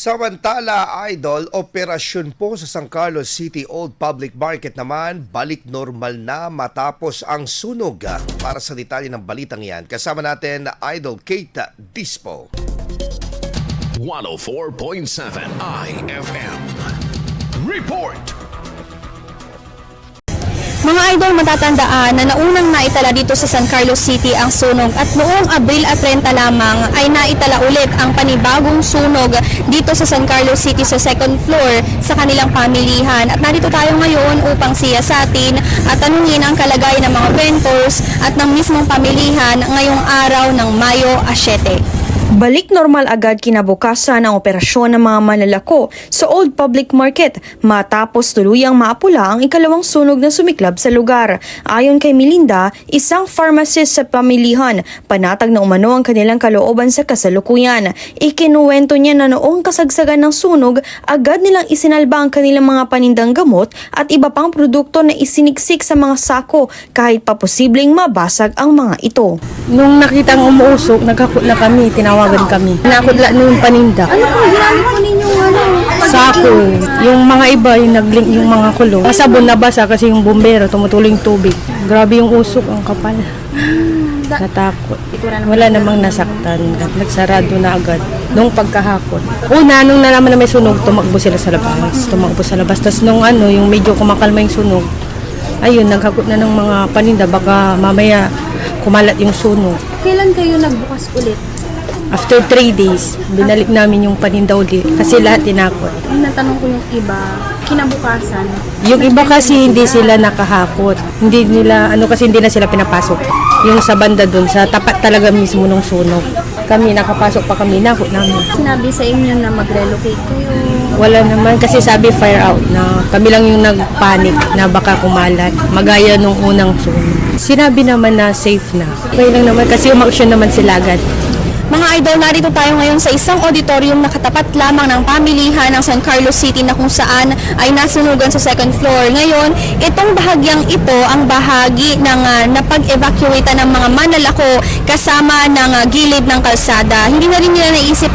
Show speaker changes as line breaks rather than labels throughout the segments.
Samantala, Idol, operasyon po sa San Carlos City Old Public Market naman, balik normal na matapos ang sunog. Para sa detalye ng balitang yan, kasama natin Idol Kate Dispo.
104.7 IFM Report.
Mga idol, matatandaan na naunang naitala dito sa San Carlos City ang sunog at noong Abril at 30 lamang ay naitala ulit ang panibagong sunog dito sa San Carlos City sa second floor sa kanilang pamilihan. At narito tayo ngayon upang siyasatin at tanungin ang kalagayan ng mga vendors at ng mismong pamilihan ngayong araw ng Mayo 7.
Balik normal agad kinabukasan ang operasyon ng mga manlalako sa Old Public Market matapos tuluyang maapula ang ikalawang sunog na sumiklab sa lugar. Ayon kay Melinda, isang pharmacist sa pamilihan, panatag na umano ang kanilang kalooban sa kasalukuyan. Ikinuwento niya na noong kasagsagan ng sunog, agad nilang isinalba ang kanilang mga panindang gamot at iba pang produkto na isiniksik sa mga sako kahit pa posibleng mabasag ang mga ito.
Nung nakitang umuusok, nagkakutla kami, tinawagan kami. Nakutla nung paninda.
Ano po ginamit po ninyong
Sako. Yung mga iba, yung naglink yung mga kulong. Sabon na basa kasi yung bumbero, tumutuloy yung tubig. Grabe yung usok, ang kapal. Natakot. Wala namang nasaktan. Nagsarado na agad. Nung pagkahapon. Una, nung nalaman na may sunog, tumakbo sila sa labas. Tapos nung yung medyo kumakalma yung sunog, ayun, nagkakot na ng mga paninda. Baka mamaya kumalat yung sunog.
Kailan kayo nagbukas ulit?
After 3 days, binalik namin yung paninda ulit kasi lahat tinakot.
Natanong ko yung iba, kinabukasan.
Yung iba kasi hindi sila nakahakot. Hindi nila, kasi hindi na sila pinapasok. Yung sa banda dun, sa tapat talaga mismo ng sunog. Kami, nakapasok pa kami, nakot namin.
Sinabi sa inyo na mag-relocate kayo.
Wala naman kasi sabi fire out na kami lang yung nagpanic na baka kumalat. Magaya nung unang sunog. Sinabi naman na safe na. Okay lang naman kasi umaksyon naman sila agad.
Mga idol, narito tayo ngayon sa isang auditorium na katapat lamang ng pamilihan ng San Carlos City na kung saan ay nasunugan sa second floor. Ngayon, itong bahagyang ito ang bahagi ng napag-evacuate ng mga manlalako kasama ng gilid ng kalsada. Hindi na rin nila naisip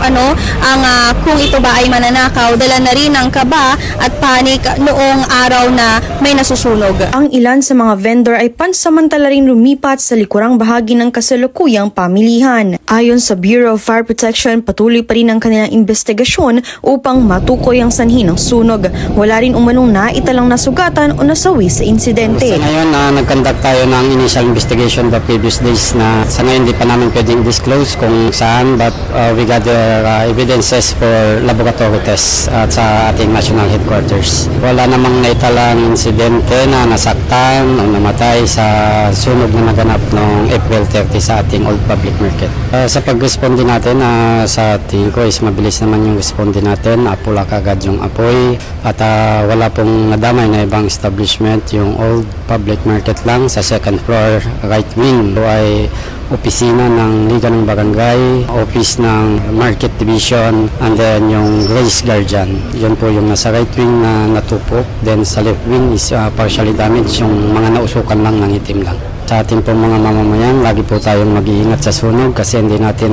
kung ito ba ay mananakaw. Dala na rin ang kaba at panik noong araw na may nasusunog.
Ang ilan sa mga vendor ay pansamantala rin lumipat sa likurang bahagi ng kasalukuyang pamilihan. Ayon sa Bureau of Fire Protection, patuloy pa rin ang kanilang investigasyon upang matukoy ang sanhi ng sunog. Wala rin umanong naitalang nasugatan o nasawi sa insidente.
Sa ngayon, nag-conduct tayo ng initial investigation the previous days na sa ngayon hindi pa namin pwedeng disclose kung saan, but we gather evidences for laboratory tests at sa ating national headquarters. Wala namang naitalang insidente na nasaktan o namatay sa sunog na naganap noong April 30 sa ating Old Public Market. Sa pag-responde natin, sa tingin ko is mabilis naman yung responde natin. Apula kagad yung apoy at wala pong nadamay na ibang establishment. Yung Old Public Market lang sa second floor, right wing. Ito ay opisina ng Liga ng Barangay, office ng Market Division, and then yung Grace Guardian. Yun po yung nasa right wing na natupok. Then sa left wing is partially damaged, yung mga nausukan lang ng itim lang. Sa ating pong mga mamamayan, lagi po tayong mag-iingat sa sunog kasi hindi natin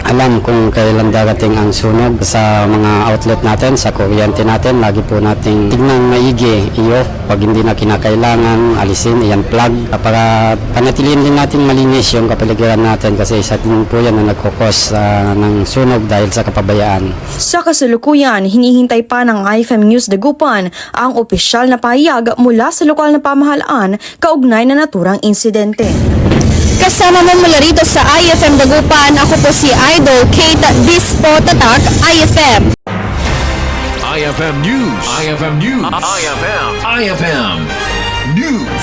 alam kung kailan darating ang sunog. Sa mga outlet natin, sa kuryente natin, lagi po nating tignan maigi iyo. Pag hindi na kinakailangan, alisin, iyan plug. Para panatilihin din natin malinis yung kapaligiran natin kasi isa din po yan na nagkukos ng sunog dahil sa kapabayaan.
Sa kasalukuyan, hinihintay pa ng IFM News Dagupan ang opisyal na pahayag mula sa lokal na pamahalaan kaugnay na naturang insidente.
Kasama mo mula rito sa IFM Dagupan, ako po si Idol Kate Dispo Tatak, IFM.
IFM News. IFM News. IFM News.